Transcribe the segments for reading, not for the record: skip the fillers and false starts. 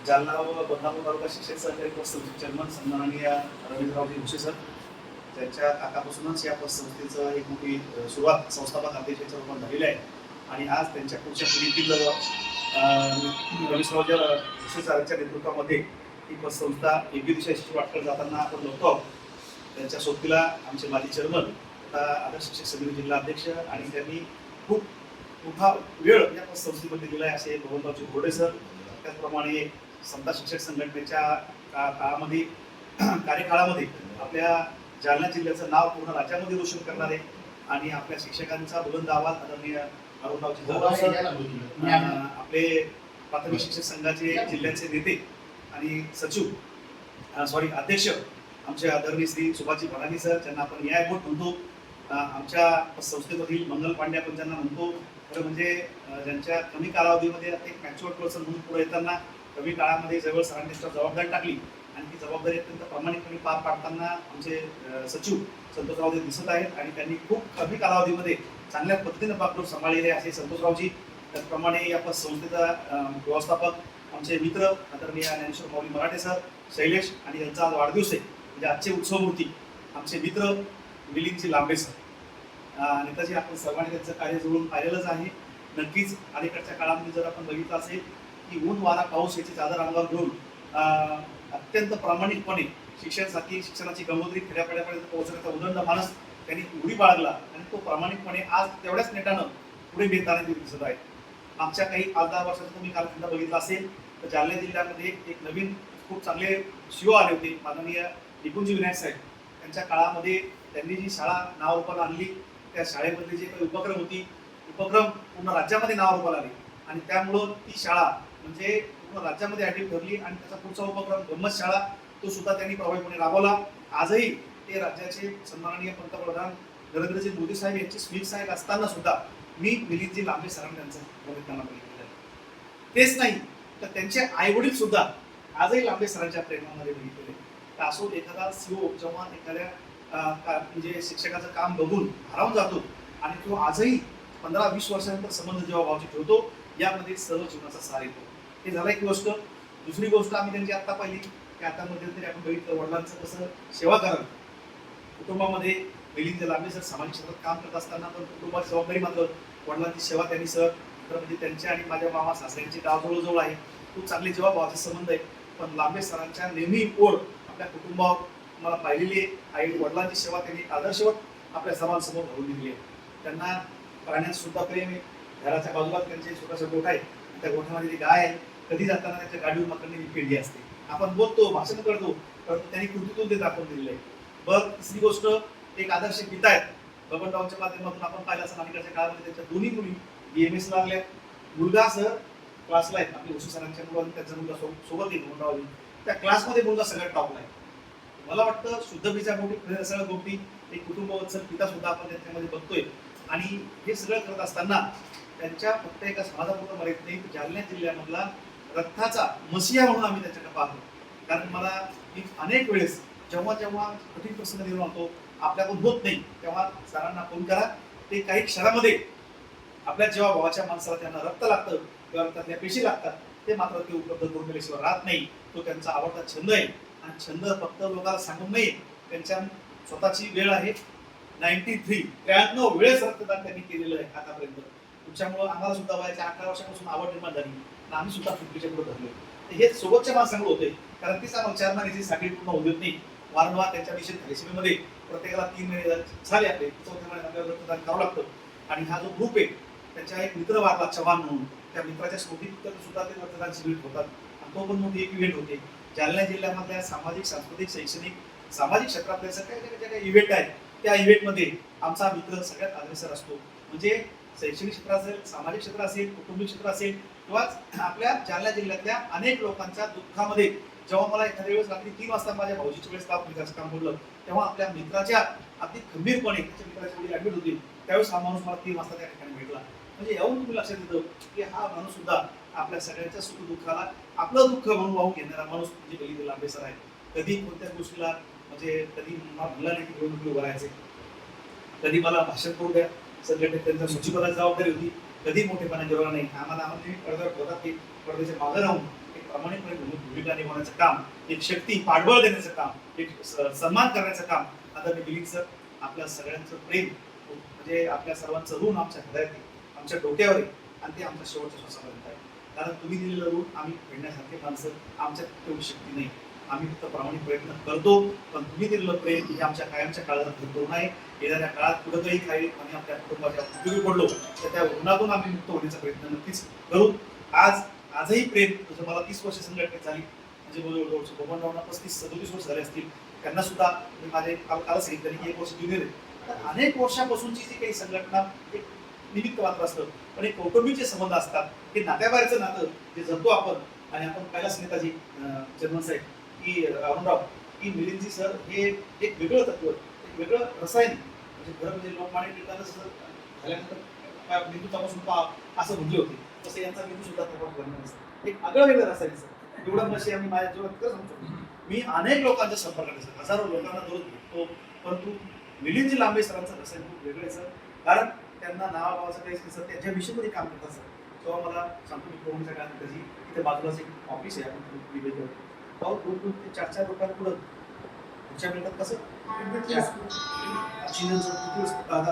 जालना व बदनापूर तालुका शिक्षक सहकारी पतसंस्थेचे चेअरमन सन्माननीय रवींद्ररावजी भुसे सर, त्यांच्या काकापासूनच या पतसंस्थेचं एक मोठी सुरुवात संस्थापक अध्यक्षाच्या रूपात झालेली आहे आणि आज त्यांच्या पुढच्या पिढीतील रवींद्ररावजी भुसे सरांच्या नेतृत्वामध्ये ही पतसंस्था योग्य दिशेची वाटचाल जाताना आपण बघतो आहोत. त्यांच्या सोबतीला आमचे माजी चेअरमन आदर्श शिक्षक समिती जिल्हा अध्यक्ष आणि त्यांनी खूप मोठा वेळ या पतसंस्थेमध्ये दिला आहे असे बबनरावजी घोरडे सर. त्याचप्रमाणे समता शिक्षक संघटनेच्या काळामध्ये कार्यकाळामध्ये आपल्या जालना जिल्ह्याचं नाव पूर्ण राज्यामध्ये रोशन करणारे आणि आपल्या शिक्षकांचा बुलंद आवाज आदरणीय अरुणरावजी जाधव सर, आपले प्राथमिक शिक्षक संघाचे जिल्ह्याचे नेते आणि सचिव अध्यक्ष आमचे आदरणीय श्री सुभाषजी भराणी सर, ज्यांना आपण न्यायबोध म्हणतो. आमच्या संस्थेमधील मंगल पांडे आपण ज्यांना म्हणतो. खरं म्हणजे ज्यांच्या कमी कालावधीमध्ये एक मॅच्युअर पर्सन म्हणून पुढे येताना कमी काळामध्ये जवळ सरांनी जबाबदारी टाकली आणि ती जबाबदारी अत्यंत प्रामाणिकपणे पार पाडताना आमचे सचिव संतोषरावजी दिसत आहेत आणि त्यांनी खूप कमी कालावधीमध्ये चांगल्या पद्धतीने बागडोर सांभाळलेले असे संतोषरावजी. त्याचप्रमाणे या संस्थेचा व्यवस्थापक आमचे मित्र आदरणीय ज्ञानेश्वर माऊली मराठे सर, शैलेश आणि यांचा आज वाढदिवस आहे म्हणजे आजचे उत्सवमूर्ती आमचे मित्र मिलिंदजी लांबे सर. नेताजी आपण सर्वांनी त्यांचं कार्य जवळून पाहिलेलंच आहे. नक्कीच अलीकडच्या काळामध्ये जर आपण बघितलं असेल की ऊन वारा पाऊस याची चादर अंगावर घेऊन अत्यंत प्रामाणिकपणे शिक्षणाची गंगोत्री खेड्यापाड्यापर्यंत पोहोचण्याचा उदंड मानस त्यांनी उडी बाळगला आणि तो प्रामाणिकपणे आज तेवढ्याच नेटानं पुढे नेताना दिसत आहे. मागच्या काही 5-10 वर्षाचा तुम्ही कालखंड बघितला असेल तर जालना जिल्ह्यामध्ये एक नवीन खूप चांगले शिव आले होते माननीय निपुणजी विनायक साहेब. त्यांच्या काळामध्ये त्यांनी जी शाळा नावारूपाला आणली त्या शाळेमधले जे काही उपक्रम पूर्ण राज्यामध्ये नावारूपाला आले आणि त्यामुळं ती शाळा म्हणजे पूर्ण राज्यामध्ये ऍक्टिव्ह ठरली आणि त्याचा पुढचा उपक्रम गंमत शाळा तो सुद्धा त्यांनी प्रभावीपणे राबवला. आजही ते राज्याचे सन्माननीय पंतप्रधान नरेंद्रजी मोदी साहेब यांचे स्पीच साहेब असताना सुद्धा मी मिलिंदजी लांबे सरांनी त्यांचं त्यांना बघितलेलं आहे. तेच नाही तर त्यांचे आई वडील सुद्धा आजही लांबे सरांच्या प्रेमामध्ये बघितलेले. तर असो एखादा सीओ जेव्हा एखाद्या म्हणजे शिक्षकाचं काम बघून भारावून जातो आणि तो आजही 15-20 वर्षानंतर संबंध जेव्हा भावची ठेवतो यामध्ये सर्व जीवनाचा सार येतो. हे झालं एक गोष्ट. दुसरी गोष्ट आम्ही त्यांची आत्ता पाहिली की आता मध्यंतरी आपण बघितलं वडिलांचं कसं सेवा करावं कुटुंबामध्ये. मिलिंद लांबे सर सामाजिक क्षेत्रात काम करत असताना पण कुटुंबाची जबाबदारी मात्र वडिलांची सेवा त्यांनी सर म्हणजे त्यांच्या आणि माझ्या मामा सासऱ्यांची गाव जवळजवळ आहे. खूप चांगले जेव्हा भावाचे संबंध आहे पण लांबे सरांच्या नेहमी ओढ आपल्या कुटुंबावर मला पाहिलेली आहे. आई वडिलांची सेवा त्यांनी आदर्शवत आपल्या समाजासमोर घडवून दिली आहे. त्यांना प्राण्यांत सुद्धा प्रेम आहे. घराच्या बाजूला त्यांचे छोटासा गोठा आहे. त्या गोठ्यामध्ये ती गाय आहे. कधी जाताना त्यांच्या गाडीवर मात्र पेंडी असते. आपण बोलतो भाषण करतो परंतु त्यांनी कृतीतून ते दाखवून दिलेलं आहे. बरं तिसरी गोष्ट एक आदर्श पिता आहेत. बबनरावच्या माध्यमातून आपण पाहिलं असं अलीकडच्या काळामध्ये त्यांच्या दोन्ही मुली BMS लागल्या. मुलगा सर क्लासला आहेत आपले भुसे सरांच्या मुलांनी त्यांचा मुलगा सोबत येतो बबनरावजी त्या क्लासमध्ये मुलगा सगळ्यात टॉपला आहे. मला वाटतं शुद्ध बीजा गोष्टी सगळ्या गोष्टी एक कुटुंबवत्सल पिता सुद्धा आपण त्यांच्यामध्ये बघतोय आणि हे सगळं करत असताना त्यांच्या फक्त एका समाजापुरतं मर्यादित नाही जालना जिल्ह्यामधला रथाचा मसिया म्हणून आम्ही त्याच्याकडे पाहतो. कारण मला अनेक वेळेस जेव्हा कठीण प्रसंग निर्माण होतो आपल्याकडून होत नाही तेव्हा सरांना फोन करा. ते काही क्षणामध्ये आपल्या जेव्हा भावाच्या माणसाला त्यांना रक्त लागतं किंवा रक्तातल्या पेशी लागतात ते मात्र ते उपलब्ध करून दिल्याशिवाय राहत नाही. तो त्यांचा आवडता छंद आहे आणि छंद फक्त लोकांना सांगून नाही त्यांच्या स्वतःची वेळ आहे. 93 वेळेस रक्तदान त्यांनी केलेलं आहे आतापर्यंत. तुमच्यामुळं आम्हाला सुद्धा वयाच्या 11 वर्षापासून आवड निर्माण झाली आणि आम्ही सुद्धा फिटलीच्या पुढे धरलो. हे सोबतच्या माणसांकडे होते कारण तीच आम्हाला 4 महिन्याची साखळी पूर्ण होऊ देत नाही. वारंवार त्यांच्या निषेध रेसिपीमध्ये प्रत्येकाला 3 महिने झाले आपले 4थ्या महिन्यात आपल्याला रक्तदान करावं लागतं आणि हा जो ग्रुप आहे त्यांच्या एक मित्र वारला चव्हाण म्हणून त्या मित्राच्या स्मृतीत सुद्धा ते रक्तदान शिबिर होतात आणि तो पण मोठी एक इव्हेंट होते. जालना जिल्ह्यामधल्या सामाजिक सांस्कृतिक शैक्षणिक सामाजिक क्षेत्रातल्या सगळ्या काही इव्हेंट आहेत त्या इव्हेंटमध्ये आमचा मित्र सगळ्यात अग्रेसर असतो. म्हणजे शैक्षणिक क्षेत्र असेल सामाजिक क्षेत्र असेल कौटुंबिक क्षेत्र असेल किंवा आपल्या जालना जिल्ह्यातल्या अनेक लोकांच्या दुःखामध्ये जेव्हा मला एखाद्या वेळेस रात्री 3 वाजता माझ्या भाऊजीच्या वेळेस त्याचं काम बोललं तेव्हा आपल्या मित्राच्या अगदी खंबीरपणे त्याच्या मित्राच्या वडील ऍडमिट होते त्यावेळेस हा माणूस मला 3 वाजता त्या ठिकाणी भेटला. म्हणजे यावरून तुम्ही लक्षात येतं की हा माणूस सुद्धा आपल्या सगळ्यांच्या सुख दुःखाला आपलं दुःख म्हणून वाहून घेणारा माणूस म्हणजे मिलिंद लांबे सर आहे. कधी कोणत्याच गोष्टीला म्हणजे कधी मला म्हणला नाही की निवडणुकीत उभं राहायचे, कधी मला भाषण करू द्या संघटनेत त्यांच्या सूचीपदाची जबाबदारी होती, कधी मोठेपणा जेवढा नाही आम्हाला पडद्यावर ठेवतात की पडद्याच्या मागं राहून एक प्रामाणिकपणे भूमिका निभावण्याचं काम, एक शक्ती पाठबळ देण्याचं काम, एक सन्मान करण्याचं काम आदरणीय मिलिंद सर, आपल्या सगळ्यांचं प्रेम म्हणजे आपल्या सर्वांचं ऋण आमच्या हृदयात आहे, आमच्या डोक्यावर आहे आणि ते आमच्या शेवटच्या श्वासापर्यंत आहे. कारण तुम्ही दिलेलं ऋण आम्ही फेडण्यासारखे माणसं आमच्यात तेवढी शक्ती नाही. आम्ही फक्त प्रामाणिक प्रयत्न करतो, पण तुम्ही दिलेलं प्रेम हे आमच्या कायमच्या काळात करू नये. येणाऱ्या काळात कुठंतरी काही आम्ही आपल्या कुटुंबाच्या उपयोगी पडलो तर त्या ऋणातून आम्ही मुक्त होण्याचा प्रयत्न नक्कीच करू. आजही प्रेम जसं मला 30 वर्ष संघटनेत झाली, म्हणजे बबनरावांना 35-37 वर्ष झाले असतील, त्यांना सुद्धा मी माझे काल सांगितलं की 1 वर्ष ज्युनियर आहे. तर अनेक वर्षापासूनची जी काही संघटना एक निमित्त मात्र असतं, पण एक कौटुंबिक संबंध असतात, हे नात्याबाहेरचं नातं जे जगतो आपण. आणि आपण पहिलाच नेताजी चर्मन साहेब की अरुणराव की मिलिंदजी सर हे एक वेगळं तत्व, एक वेगळं रसायन, म्हणजे खरं म्हणजे लोकमान्य टिळकांचं झाल्यानंतर मेंदू तपासून पहा असं म्हटले होते, तसं यांचा मेंदू सुद्धा तपास करणार असतं. एक आगळं वेगळं रसायन सर, एवढं मशी आम्ही माझ्या जीवनात सांगतो. मी अनेक लोकांच्या संपर्कात सर, हजारो लोकांना दररोज भेटतो, परंतु मिलिंदजी लांबे सरांचं रसायन खूप वेगळं आहे सर. कारण त्यांना नावाचं काही सर त्यांच्या विषयीमध्ये काम करतात सर. तेव्हा मला सांगतो मी कोरोनाच्या काळात त्याची तिथे बाजूलाच एक ऑफिस आहे, आपण विवेक पाहू 2 ते 4 लोकांपुढं खुर्च्या मिळतात कसं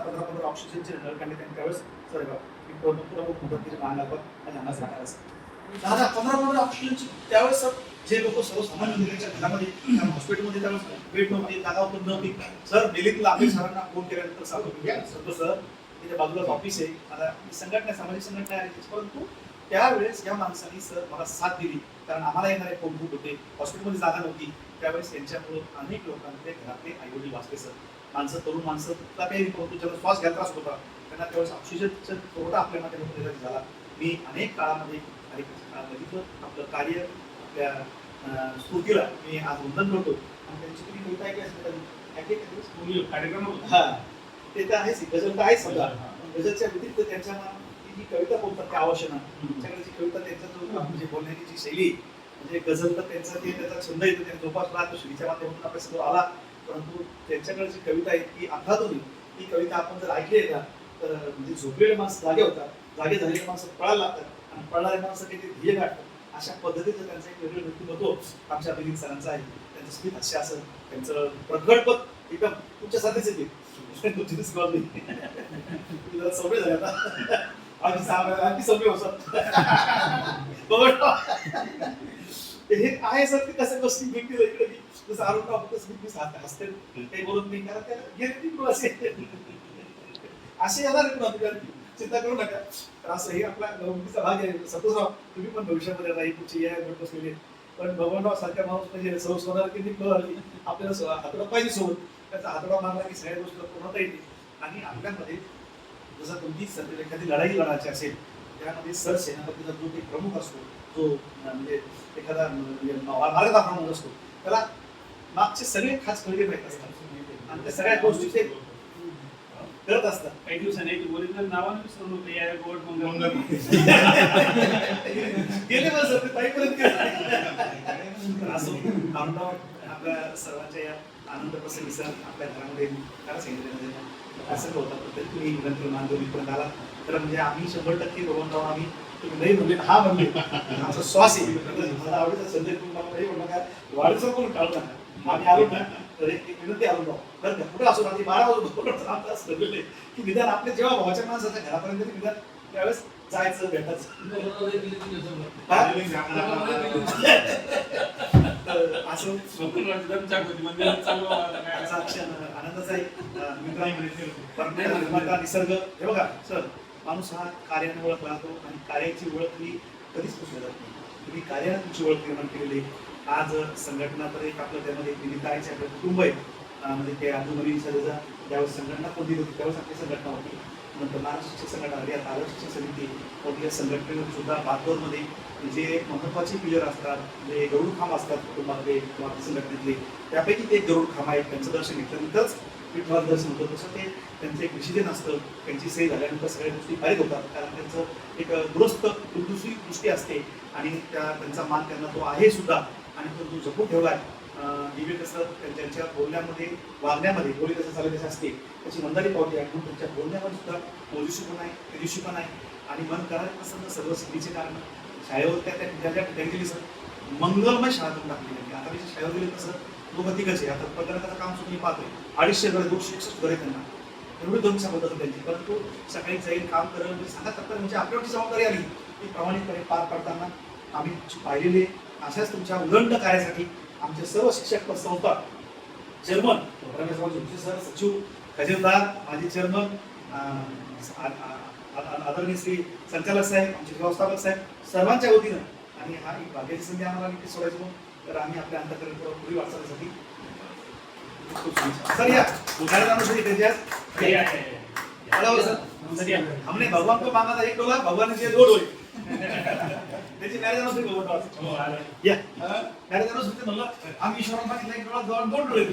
15 ऑक्सिजनचे नळ काढले त्यांनी त्यावेळेस सर मी पुन्हा मुदत मागायला आणि आम्हाला सांगायला 15 ऑक्सिजनची त्यावेळेस सर जे लोक सर्वसामान्य त्यांच्या घरामध्ये हॉस्पिटलमध्ये त्यावेळेस बेड नव्हती, जागा होतं नव्हती सर. मिलिंद लांबे सरांना फोन केल्यानंतर सांगतो सर तिथे बाजूलाच ऑफिस आहे, आता संघटना सामाजिक संघटना आहे, परंतु त्यावेळेस या माणसाने सर मला साथ दिली. कारण आम्हाला येणारे फोन खूप होते, हॉस्पिटलमध्ये जागा नव्हती, त्यावेळेस त्यांच्यामुळे अनेक लोकांचे घरातले आईवडील वाचले सर. माणसं तरुण माणसं काही परंतु ज्यांना श्वास घ्यायला त्रास होता त्यांना त्यावेळेस ऑक्सिजनचा पुरवठा आपल्या माध्यमातून झाला. मी अनेक काळामध्ये बघितलं आपलं कार्य, आपल्या स्फूर्तीला मी आज वंदन करतो. आणि त्यांची तुम्ही कविता ऐकली असेल कार्यक्रम हा ते तर आहेच, गझल तर आहेच समजा, गझलच्या व्यतिरिक्त त्यांच्या जी कविता बोलतात त्या आवश्यक त्यांच्याकडे जी कविता त्यांचा जो म्हणजे बोलण्याची जी शैली म्हणजे गझल तर त्याचा छंद येतो, त्यांचा जोपासला तो श्रीच्या माध्यमातून आपल्यासमोर आला. परंतु त्यांच्याकडे जी कविता आहे ती अर्थातून ही कविता आपण जर ऐकली आहे का तर म्हणजे झोपलेले माणसं जागे होतात, जागे झालेले माणसं पळायला लागतात आणि पळणारे माणसं काही ध्येय गाठतात. अशा पद्धतीचं त्यांचं एक वेगळं व्यक्तिमत्व आमच्या मिलिंद सरांचं आहे. त्यांचं स्मित हास्य असं, त्यांचं प्रगडपत एकदम तुमच्यासाठीच येते सवय झाले आता आणखी सवय होतात हे आहे सर. ते कसं गोष्टी व्यक्तीला इकडे जसं आरोग्य हसते काही बोलत नाही, कारण त्याला गेले असे येणार चिंता करू नका. तर असं हे आपला गवंडीचा भाग आहे. सपोजराव तुम्ही पण भविष्यामध्ये राही तुमची या भेट बसलेली, पण भगवानराव सारख्या माणूस म्हणजे सौस होणार की नाही आपल्याला हातोडा पाहिजे सोबत. त्याचा हातोडा मारला की सगळ्या गोष्टी पूर्णता येते. आणि आपल्यामध्ये जसं कोणती एखादी लढाई लढायची असेल त्यामध्ये सर सेनापतीचा जो एक प्रमुख असतो, जो म्हणजे एखादा मार्गदर्शक असतो, त्याला मागचे सगळे खास कळले माहीत असतात आणि त्या सगळ्या गोष्टी ते करत असतात. काही दिवसांनी ओरिजिनल नावानं विसरून होते या गोड मंगल गेले बस ताईपर्यंत असो. आपल्या सर्वांच्या या आनंद प्रसंगी सर आपल्या घरामध्ये काय सांगितलं असं होता प्रत्येक तुम्ही नंतर मानधोरीपर्यंत आला तर म्हणजे आम्ही 100% बघून राहून आम्ही तुम्ही नाही म्हणले हा म्हणले आमचा श्वास आहे. मला आवडीचा संजय तुम्हाला नाही म्हणलं का वाढीचं कोण काढू नका. आम्ही आलो ना तर एक विनंती आलो बरं का कुठं असो रात्री 12 वाजून की निदान आपल्या जेव्हा भावाच्या माणसाच्या घरापर्यंत निदान त्यावेळेस जायचं भेटायचं असं आनंदाचा निसर्ग. हे बघा सर माणूस हा कार्याने ओळख राहतो आणि कार्याची ओळख ही कधीच पुसली जात नाही. तुम्ही कार्याने तुमची ओळख निर्माण केलेली. आज संघटना तर एक आपलं त्यामध्ये निमित्ताचे आपलं कुटुंब आहे. म्हणजे ते आजूबाजूचा ज्यावेळेस संघटना कोणती होती त्यावेळेस आपली संघटना होती. नंतर महाराष्ट्र शिक्षक संघटना आली, आता आदर्श शिक्षक समिती होती. या संघटनेत सुद्धा बागदौरमध्ये जे महत्त्वाचे पिलर असतात, जे गरुड खांब असतात कुटुंबातले किंवा संघटनेतले, त्यापैकी ते गरुड खांब आहेत. त्यांचं दर्शन घेतल्यानंतरच विठ्ठलाचं दर्शन होतं. तसं ते त्यांचं एक विशिदन असतं. त्यांची सही झाल्यानंतर सगळ्या गोष्टी पारित होतात. कारण त्यांचं एक दुरुस्त दुसरी दृष्टी असते आणि त्यांचा मान त्यांना तो आहे सुद्धा आणि तो जपून ठेवला आहे. विवेक कसं त्यांच्या बोलण्यामध्ये वागण्यामध्ये बोली कसं चालेल कसं असते त्याची मंदारी पावती आहे. म्हणून त्यांच्या बोलण्यामध्ये सुद्धा ओजूशी पण आहे, तेजस्वी पण आहे आणि मन करायला पसंत सर्व सिद्धीचे कारण शाळेवर त्या विद्यार्थ्या गेली सर मंगलमय शाळा करून टाकली त्यांनी. आता विशेष शाळेवर गेले तसं दोघं तिघच आहे. आता पत्रकाराचं काम सुद्धा मी पाहतोय 250 घर 261 घर आहे त्यांना. एवढी दोन सांगत असतो त्यांची, परंतु सकाळी जाईल काम करेल म्हणजे सांगा तर म्हणजे आपल्यावरची जबाबदारी आली ती प्रामाणिकपणे पार पाडताना आम्ही पाहिलेली आहे. अशाच तुमच्या उदंड कार्यासाठी आमचे सर्व शिक्षक संस्था चेअरमन रमेश जोशी सर, सचिव खजिनदार, माजी चेअरमन, आदरणीय श्री संचालक साहेब, आमचे व्यवस्थापक साहेब, सर्वांच्या वतीनं आणि हा एक भाग्याची संधी आम्हाला निश्चित सोडायचो. तर आम्ही आपल्या अंतकरण पुढील वाटचालीसाठी सर या हमने भगवान को मांगा था 1 डॉलर, भगवान ने दिया 2 डॉलर. त्याची मॅरेज अॅनिव्हर्सरी भगवान या मॅरेज अॅनिव्हर्सरी म्हणलं आम्ही ईश्वराला मागितलं 1 डॉलर 2 डॉलर.